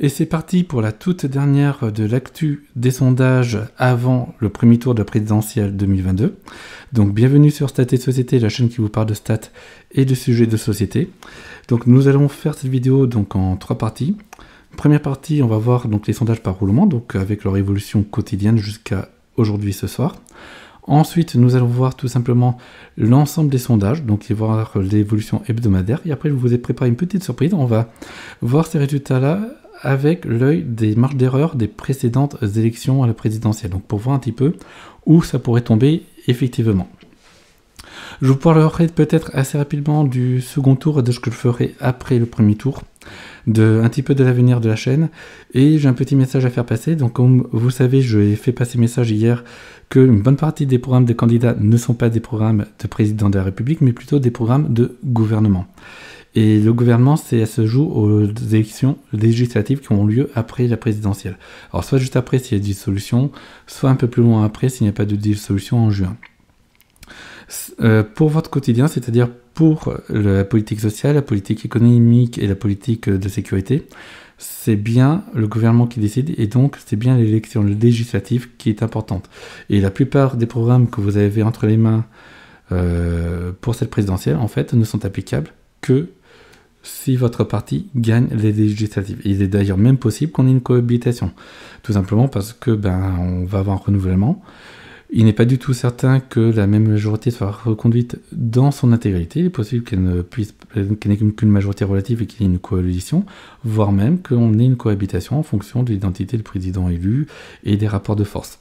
Et c'est parti pour la toute dernière de l'actu des sondages avant le premier tour de la présidentielle 2022. Donc bienvenue sur Stats et Société, la chaîne qui vous parle de stats et de sujets de société. Donc nous allons faire cette vidéo donc en 3 parties. Première partie, on va voir donc les sondages par roulement, donc avec leur évolution quotidienne jusqu'à aujourd'hui ce soir. Ensuite, nous allons voir tout simplement l'ensemble des sondages, donc voir l'évolution hebdomadaire. Et après, je vous ai préparé une petite surprise. On va voir ces résultats-là avec l'œil des marges d'erreur des précédentes élections à la présidentielle. Donc pour voir un petit peu où ça pourrait tomber effectivement. Je vous parlerai peut-être assez rapidement du second tour et de ce que je ferai après le premier tour, un petit peu de l'avenir de la chaîne, et j'ai un petit message à faire passer. Donc comme vous savez, je ai fait passer message hier qu'une bonne partie des programmes des candidats ne sont pas des programmes de président de la République, mais plutôt des programmes de gouvernement. Et le gouvernement, ça se joue aux élections législatives qui ont lieu après la présidentielle. Alors soit juste après s'il y a des dissolution, soit un peu plus loin après s'il n'y a pas de dissolution en juin. Pour votre quotidien, c'est-à-dire pour la politique sociale, la politique économique et la politique de sécurité, c'est bien le gouvernement qui décide et donc c'est bien l'élection législative qui est importante. Et la plupart des programmes que vous avez entre les mains pour cette présidentielle, en fait, ne sont applicables que si votre parti gagne les législatives. Il est d'ailleurs même possible qu'on ait une cohabitation. Tout simplement parce que on va avoir un renouvellement. Il n'est pas du tout certain que la même majorité soit reconduite dans son intégrité. Il est possible qu'elle n'ait qu'une majorité relative et qu'il y ait une coalition, voire même qu'on ait une cohabitation en fonction de l'identité du président élu et des rapports de force.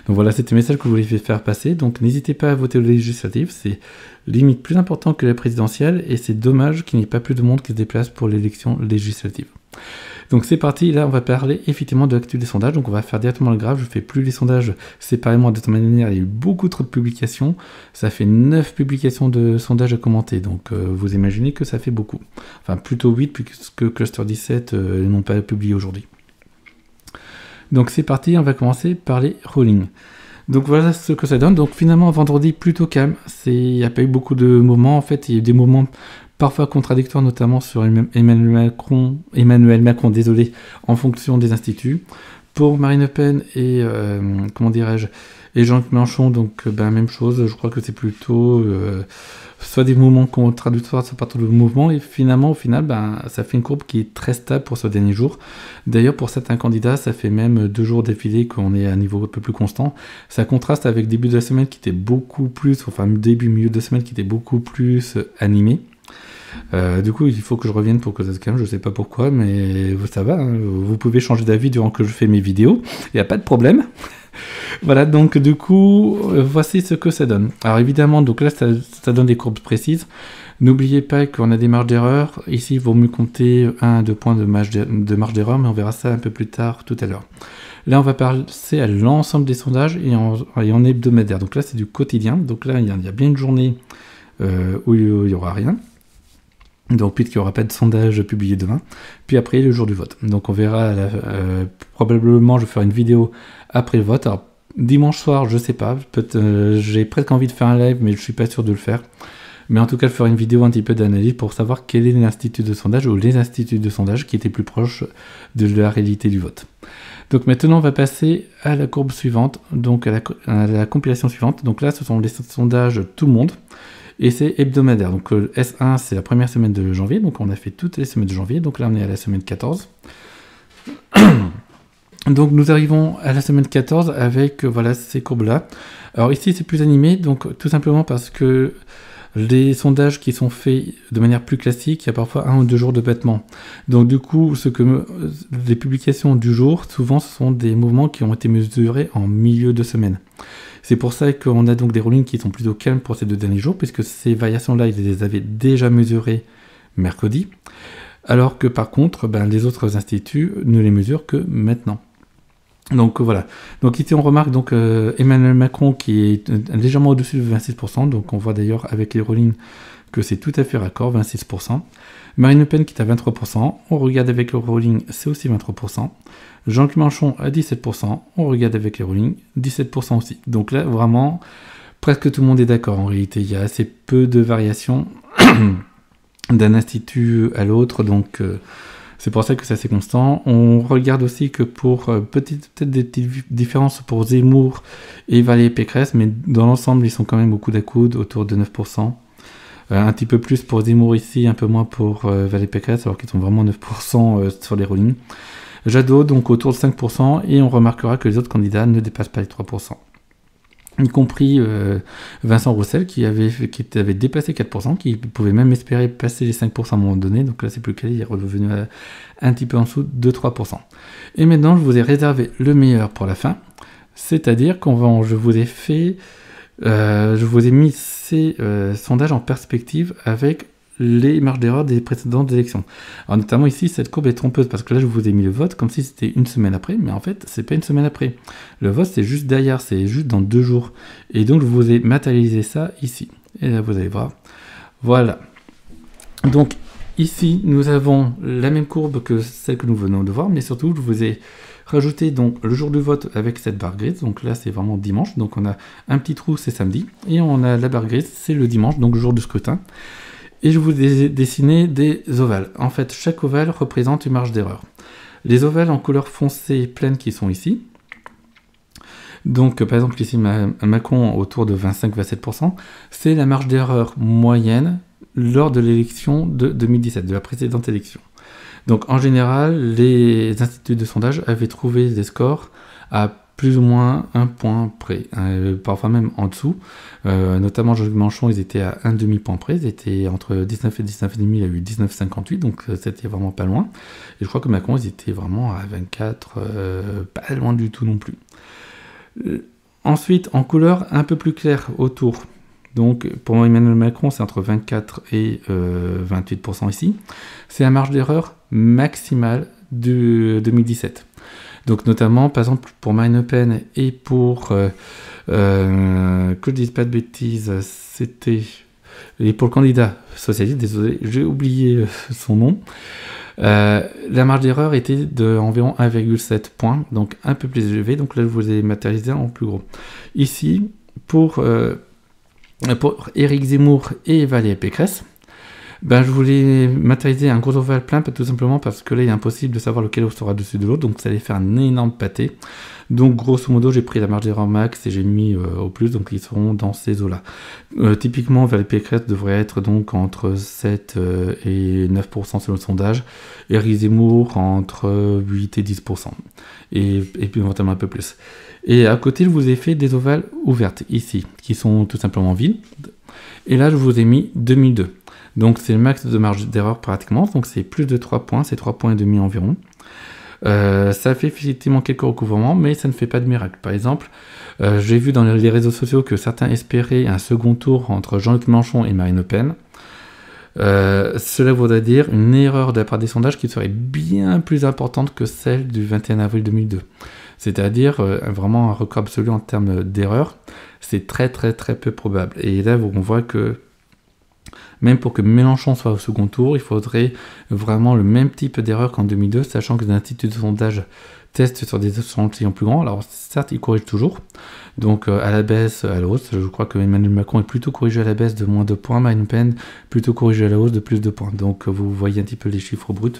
Donc voilà, c'était le message que je voulais faire passer. Donc n'hésitez pas à voter aux législatives, c'est limite plus important que la présidentielle et c'est dommage qu'il n'y ait pas plus de monde qui se déplace pour l'élection législative. Donc c'est parti, là on va parler effectivement de l'actu des sondages, donc on va faire directement le graphe, je ne fais plus les sondages séparément de cette manière, il y a eu beaucoup trop de publications, ça fait 9 publications de sondages à commenter, donc vous imaginez que ça fait beaucoup. Enfin plutôt 8 puisque Cluster 17 n'ont pas publié aujourd'hui. Donc c'est parti, on va commencer par les rolling. Donc voilà ce que ça donne, donc finalement vendredi plutôt calme, il n'y a pas eu beaucoup de moments, en fait il y a eu des moments parfois contradictoires, notamment sur Emmanuel Macron, désolé, en fonction des instituts. Pour Marine Le Pen et et Jean-Luc Mélenchon, donc même chose, je crois que c'est plutôt soit des mouvements contradictoires, soit partout de mouvements, et finalement, au final, ça fait une courbe qui est très stable pour ce dernier jour. D'ailleurs, pour certains candidats, ça fait même 2 jours d'affilée qu'on est à un niveau un peu plus constant. Ça contraste avec le début de la semaine qui était beaucoup plus, enfin début, milieu de semaine qui était beaucoup plus animé. Du coup, il faut que je revienne pour que ça se calme, je sais pas pourquoi, mais ça va, hein, vous pouvez changer d'avis durant que je fais mes vidéos, il n'y a pas de problème. Voilà, donc du coup, voici ce que ça donne. Alors évidemment, donc là, ça donne des courbes précises. N'oubliez pas qu'on a des marges d'erreur. Ici, il vaut mieux compter 1 à 2 points de marge d'erreur, mais on verra ça un peu plus tard tout à l'heure. Là, on va passer à l'ensemble des sondages et en hebdomadaire. Donc là, c'est du quotidien. Donc là, il y a bien une journée où il n'y aura rien. Donc puisqu'il n'y aura pas de sondage publié demain, puis après le jour du vote. Donc on verra, probablement je ferai une vidéo après le vote. Alors dimanche soir, je sais pas, j'ai presque envie de faire un live, mais je suis pas sûr de le faire. Mais en tout cas, je ferai une vidéo un petit peu d'analyse pour savoir quel est l'institut de sondage ou les instituts de sondage qui étaient plus proches de la réalité du vote. Donc maintenant, on va passer à la courbe suivante, donc à la compilation suivante. Donc là, ce sont les sondages tout le monde. Et c'est hebdomadaire. Donc S1, c'est la première semaine de janvier. Donc on a fait toutes les semaines de janvier. Donc là, on est à la semaine 14. Donc nous arrivons à la semaine 14 avec voilà ces courbes-là. Alors ici, c'est plus animé. Donc tout simplement parce que les sondages qui sont faits de manière plus classique, il y a parfois 1 ou 2 jours de battement. Donc du coup, les publications du jour, souvent, ce sont des mouvements qui ont été mesurés en milieu de semaine. C'est pour ça qu'on a donc des rollings qui sont plutôt calmes pour ces 2 derniers jours, puisque ces variations-là, ils les avaient déjà mesurées mercredi, alors que par contre, les autres instituts ne les mesurent que maintenant. Donc voilà. Donc ici on remarque donc Emmanuel Macron qui est légèrement au-dessus de 26%, donc on voit d'ailleurs avec les rollings que c'est tout à fait raccord, 26%. Marine Le Pen qui est à 23%, on regarde avec le rolling, c'est aussi 23%. Jean-Luc Mélenchon à 17%, on regarde avec les rollings, 17% aussi. Donc là, vraiment, presque tout le monde est d'accord en réalité. Il y a assez peu de variations d'un institut à l'autre, donc C'est pour ça que c'est assez constant. On regarde aussi que pour peut-être des petites différences pour Zemmour et Valérie Pécresse, mais dans l'ensemble, ils sont quand même au coude à coude, autour de 9%. Un petit peu plus pour Zemmour ici, un peu moins pour Valérie Pécresse, alors qu'ils sont vraiment 9% sur les rollings. Jadot, donc autour de 5%, et on remarquera que les autres candidats ne dépassent pas les 3%. Y compris Vincent Roussel qui avait dépassé 4%, qui pouvait même espérer passer les 5% à un moment donné, donc là c'est plus calé, il est revenu un petit peu en dessous de 3%. Et maintenant je vous ai réservé le meilleur pour la fin, c'est-à-dire je vous ai mis ces sondages en perspective avec les marges d'erreur des précédentes élections. Alors notamment ici, cette courbe est trompeuse parce que là, je vous ai mis le vote comme si c'était une semaine après, mais en fait, c'est pas une semaine après. Le vote, c'est juste derrière, c'est juste dans 2 jours. Et donc, je vous ai matérialisé ça ici. Et là, vous allez voir. Voilà. Donc, ici, nous avons la même courbe que celle que nous venons de voir, mais surtout, je vous ai rajouté donc le jour du vote avec cette barre grise. Donc là, c'est vraiment dimanche. Donc, on a un petit trou, c'est samedi. Et on a la barre grise, c'est le dimanche, donc le jour du scrutin. Et je vous ai dessiné des ovales. En fait, chaque ovale représente une marge d'erreur. Les ovales en couleur foncée pleine qui sont ici. Donc, par exemple, ici, Macron autour de 25-27%. C'est la marge d'erreur moyenne lors de l'élection de 2017, de la précédente élection. Donc, en général, les instituts de sondage avaient trouvé des scores à plus ou moins 1 point près, parfois même en dessous. Notamment Jean-Luc Mélenchon, ils étaient à un demi-point près, ils étaient entre 19 et 19,5, il y a eu 19,58, donc c'était vraiment pas loin. Et je crois que Macron, ils étaient vraiment à 24, pas loin du tout non plus. Ensuite, en couleur un peu plus claire autour. Donc pour Emmanuel Macron, c'est entre 24 et 28% ici. C'est la marge d'erreur maximale de 2017. Donc notamment, par exemple, pour Marine Le Pen et pour, que je dise pas de bêtises, c'était... Et pour le candidat socialiste, désolé, j'ai oublié son nom, la marge d'erreur était d'environ 1,7 points, donc un peu plus élevé, donc là je vous ai matérialisé en plus gros. Ici, pour Éric Zemmour et Valérie Pécresse, je voulais matérialiser un gros ovale plein, tout simplement parce que là, il est impossible de savoir lequel sera dessus de l'autre, donc ça allait faire un énorme pâté. Donc, grosso modo, j'ai pris la marge d'erreur max et j'ai mis au plus, donc ils seront dans ces eaux-là. Typiquement, Valérie Pécresse devrait être donc entre 7 et 9% selon le sondage, et Éric Zemmour entre 8 et 10%, et puis éventuellement un peu plus. Et à côté, je vous ai fait des ovales ouvertes, ici, qui sont tout simplement vides. Et là, je vous ai mis 2002. Donc c'est le max de marge d'erreur pratiquement, donc c'est plus de 3 points, c'est 3 points et demi environ. Ça fait effectivement quelques recouvrements, mais ça ne fait pas de miracle. Par exemple, j'ai vu dans les réseaux sociaux que certains espéraient un second tour entre Jean-Luc Mélenchon et Marine Le Pen. Cela voudrait dire une erreur de la part des sondages qui serait bien plus importante que celle du 21 avril 2002. C'est-à-dire vraiment un record absolu en termes d'erreur. C'est très très très peu probable. Et là, on voit que même pour que Mélenchon soit au second tour, il faudrait vraiment le même type d'erreur qu'en 2002, sachant que les instituts de sondage testent sur des échantillons plus grands. Alors certes, ils corrigent toujours, donc à la baisse, à la hausse. Je crois que Emmanuel Macron est plutôt corrigé à la baisse de moins 2 points, Marine Le Pen plutôt corrigé à la hausse de plus de points. Donc vous voyez un petit peu les chiffres bruts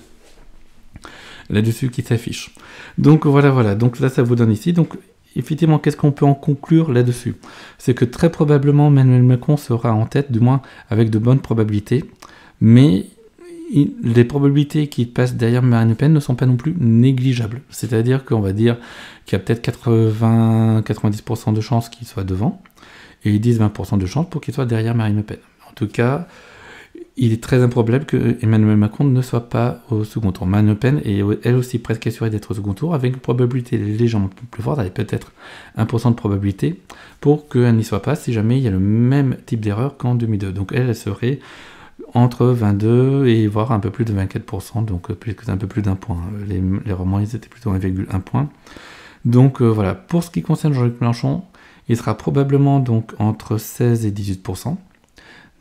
là-dessus qui s'affichent. Donc voilà. Donc là, ça vous donne ici. Donc effectivement, qu'est-ce qu'on peut en conclure là-dessus? C'est que très probablement Emmanuel Macron sera en tête, du moins avec de bonnes probabilités, mais les probabilités qu'il passe derrière Marine Le Pen ne sont pas non plus négligeables. C'est-à-dire qu'on va dire qu'il y a peut-être 80-90% de chances qu'il soit devant, et 10-20% de chances pour qu'il soit derrière Marine Le Pen. En tout cas, il est très improbable que Emmanuel Macron ne soit pas au second tour. Marine Le Pen est elle aussi presque assurée d'être au second tour, avec une probabilité légèrement plus forte, avec peut-être 1% de probabilité, pour qu'elle n'y soit pas si jamais il y a le même type d'erreur qu'en 2002. Donc elle serait entre 22 et voire un peu plus de 24%, donc un peu plus d'un point. L'erreur moyenne c'était plutôt 1,1 point. Donc voilà, pour ce qui concerne Jean-Luc Mélenchon, il sera probablement donc entre 16 et 18%.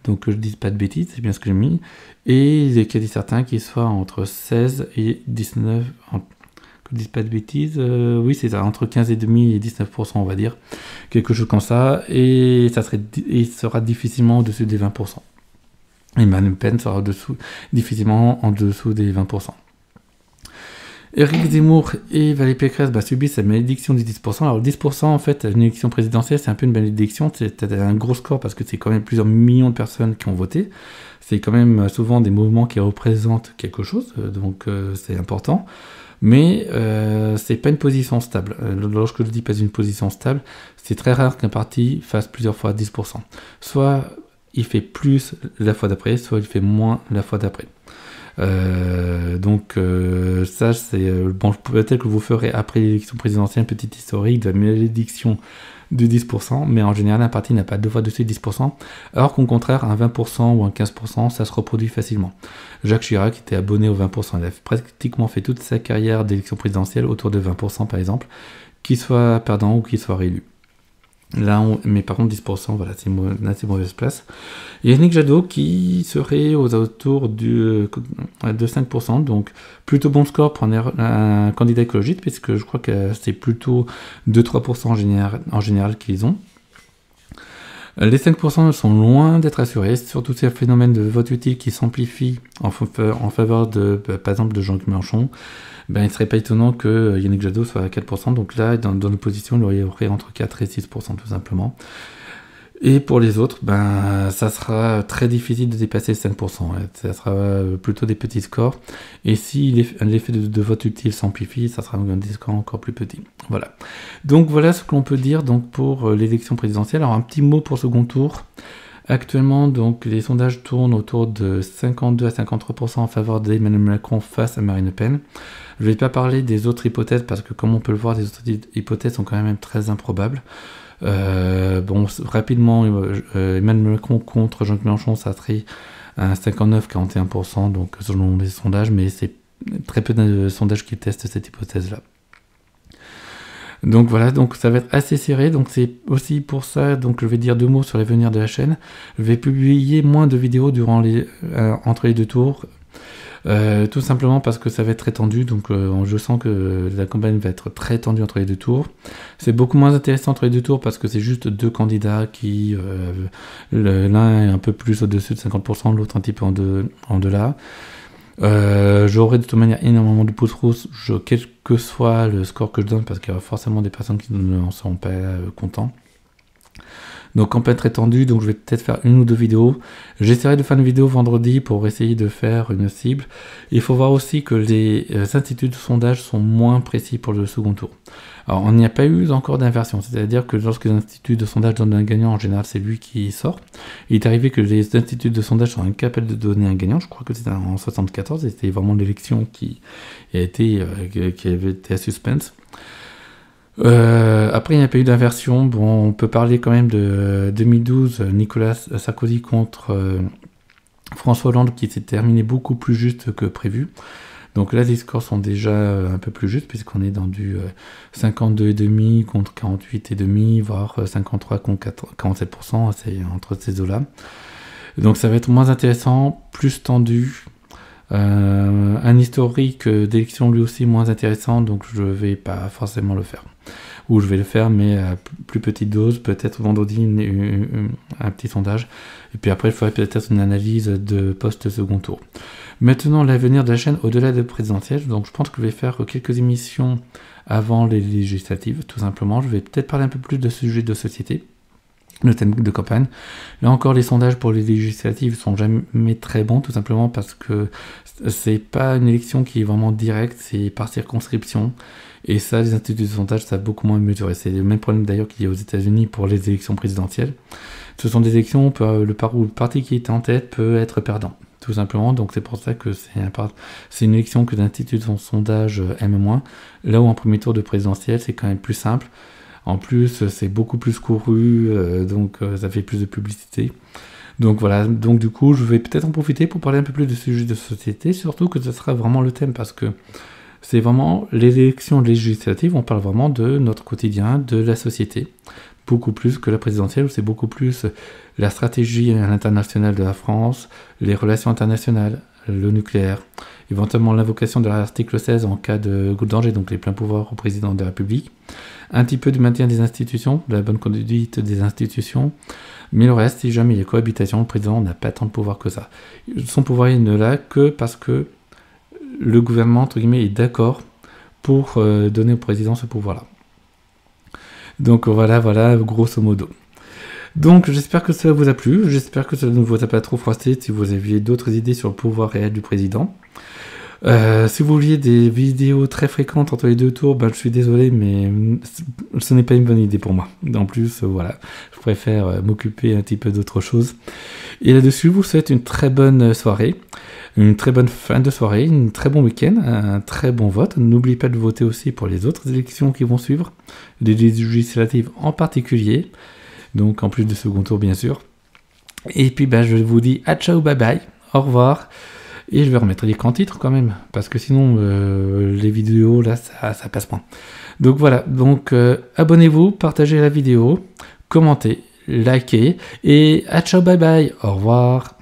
Donc que je ne dise pas de bêtises, c'est bien ce que j'ai mis. Et il est quasi certain qu'il soit entre 16 et 19, que je ne dise pas de bêtises, oui c'est ça, entre 15,5 et 19% on va dire, quelque chose comme ça, et il sera difficilement au-dessus des 20%. Et Marine Le Pen sera difficilement en dessous des 20%. Éric Zemmour et Valérie Pécresse subissent la malédiction du 10%. Alors 10% en fait, une élection présidentielle, c'est un peu une malédiction, c'est un gros score parce que c'est quand même plusieurs millions de personnes qui ont voté. C'est quand même souvent des mouvements qui représentent quelque chose, donc c'est important. Mais c'est pas une position stable. Lorsque je dis pas une position stable, c'est très rare qu'un parti fasse plusieurs fois 10%. Soit il fait plus la fois d'après, soit il fait moins la fois d'après. Donc ça c'est bon, peut-être que vous ferez après l'élection présidentielle un petit historique de la malédiction du 10%, mais en général un parti n'a pas deux fois dessus 10%, alors qu'au contraire un 20% ou un 15% ça se reproduit facilement. Jacques Chirac était abonné au 20%, il a pratiquement fait toute sa carrière d'élection présidentielle autour de 20% par exemple, qu'il soit perdant ou qu'il soit réélu. Là, mais par contre 10%, voilà, c'est une assez mauvaise place. Il y a Yannick Jadot qui serait aux alentours de 5%, donc plutôt bon score pour un candidat écologiste, puisque je crois que c'est plutôt 2-3% en général qu'ils ont. Les 5% sont loin d'être assurés, surtout ces phénomènes de vote utile qui s'amplifient en faveur de, par exemple, de Jean-Luc Mélenchon. Il ne serait pas étonnant que Yannick Jadot soit à 4%, donc là, dans l'opposition, il y aurait entre 4 et 6% tout simplement. Et pour les autres, ça sera très difficile de dépasser les 5%. Ça sera plutôt des petits scores. Et si l'effet de vote utile s'amplifie, ça sera des scores encore plus petits. Voilà. Donc voilà ce que l'on peut dire donc, pour l'élection présidentielle. Alors un petit mot pour le second tour. Actuellement, donc, les sondages tournent autour de 52 à 53% en faveur d'Emmanuel Macron face à Marine Le Pen. Je ne vais pas parler des autres hypothèses parce que, comme on peut le voir, les autres hypothèses sont quand même très improbables. Rapidement, Emmanuel Macron contre Jean-Luc Mélenchon, ça serait un 59-41%, donc selon les sondages, mais c'est très peu de sondages qui testent cette hypothèse-là. Donc voilà, donc ça va être assez serré, donc c'est aussi pour ça, donc je vais dire 2 mots sur l'avenir de la chaîne. Je vais publier moins de vidéos entre les 2 tours, tout simplement parce que ça va être très tendu, donc je sens que la campagne va être très tendue entre les 2 tours. C'est beaucoup moins intéressant entre les 2 tours parce que c'est juste 2 candidats qui, l'un est un peu plus au-dessus de 50%, l'autre un petit peu en delà. J'aurai de toute manière énormément de pouces rousses, quel que soit le score que je donne, parce qu'il y aura forcément des personnes qui ne seront pas contents. Donc campagne très tendue, donc je vais peut-être faire 1 ou 2 vidéos. J'essaierai de faire une vidéo vendredi pour essayer de faire une cible. Il faut voir aussi que les instituts de sondage sont moins précis pour le second tour. Alors on n'y a pas eu encore d'inversion, c'est-à-dire que lorsque les instituts de sondage donnent un gagnant, en général c'est lui qui sort. Il est arrivé que les instituts de sondage sont incapables de donner un gagnant, je crois que c'était en 74, et c'était vraiment l'élection qui avait été à suspense. Après il n'y a pas eu d'inversion. Bon, on peut parler quand même de 2012, Nicolas Sarkozy contre François Hollande qui s'est terminé beaucoup plus juste que prévu. Donc là les scores sont déjà un peu plus justes puisqu'on est dans du 52,5 contre 48,5, voire 53 contre 47%, c'est entre ces eaux-là. Donc ça va être moins intéressant, plus tendu. Un historique d'élection lui aussi moins intéressant, donc je vais pas forcément le faire. Ou je vais le faire, mais à plus petite dose, peut-être vendredi un petit sondage, et puis après il faudrait peut-être une analyse de post-second tour. Maintenant, l'avenir de la chaîne au-delà de présidentielle, donc je pense que je vais faire quelques émissions avant les législatives, tout simplement. Je vais peut-être parler un peu plus de sujets de société, le thème de campagne. Là encore, les sondages pour les législatives sont jamais très bons, tout simplement parce que c'est pas une élection qui est vraiment directe, c'est par circonscription. Et ça, les instituts de sondage savent beaucoup moins mesurer. C'est le même problème d'ailleurs qu'il y a aux États-Unis pour les élections présidentielles. Ce sont des élections où le parti qui est en tête peut être perdant, tout simplement. Donc c'est pour ça que c'est une élection que l'institut de sondage aime moins. Là où en premier tour de présidentielle, c'est quand même plus simple. En plus, c'est beaucoup plus couru, donc ça fait plus de publicité. Donc voilà, donc du coup, je vais peut-être en profiter pour parler un peu plus de sujets de société, surtout que ce sera vraiment le thème, parce que c'est vraiment l'élection législative, on parle vraiment de notre quotidien, de la société, beaucoup plus que la présidentielle, où c'est beaucoup plus la stratégie à l'international de la France, les relations internationales, le nucléaire, éventuellement l'invocation de l'article 16 en cas de danger, donc les pleins pouvoirs au président de la République, un petit peu du maintien des institutions, de la bonne conduite des institutions, mais le reste, si jamais il y a cohabitation, le président n'a pas tant de pouvoir que ça. Son pouvoir il ne l'a que parce que le gouvernement, entre guillemets, est d'accord pour donner au président ce pouvoir-là. Donc voilà, grosso modo. Donc j'espère que cela vous a plu, j'espère que cela ne vous a pas trop froissé si vous aviez d'autres idées sur le pouvoir réel du président. Si vous vouliez des vidéos très fréquentes entre les deux tours, je suis désolé, mais ce n'est pas une bonne idée pour moi. En plus, voilà, je préfère m'occuper un petit peu d'autre chose. Et là-dessus, je vous souhaite une très bonne soirée, une très bonne fin de soirée, un très bon week-end, un très bon vote. N'oubliez pas de voter aussi pour les autres élections qui vont suivre, les législatives en particulier, donc en plus du second tour bien sûr. Et puis je vous dis à ciao, bye bye, au revoir. Et je vais remettre l'écran titre quand même, parce que sinon les vidéos là ça passe moins. Donc voilà, abonnez-vous, partagez la vidéo, commentez, likez, et à ciao bye bye, au revoir.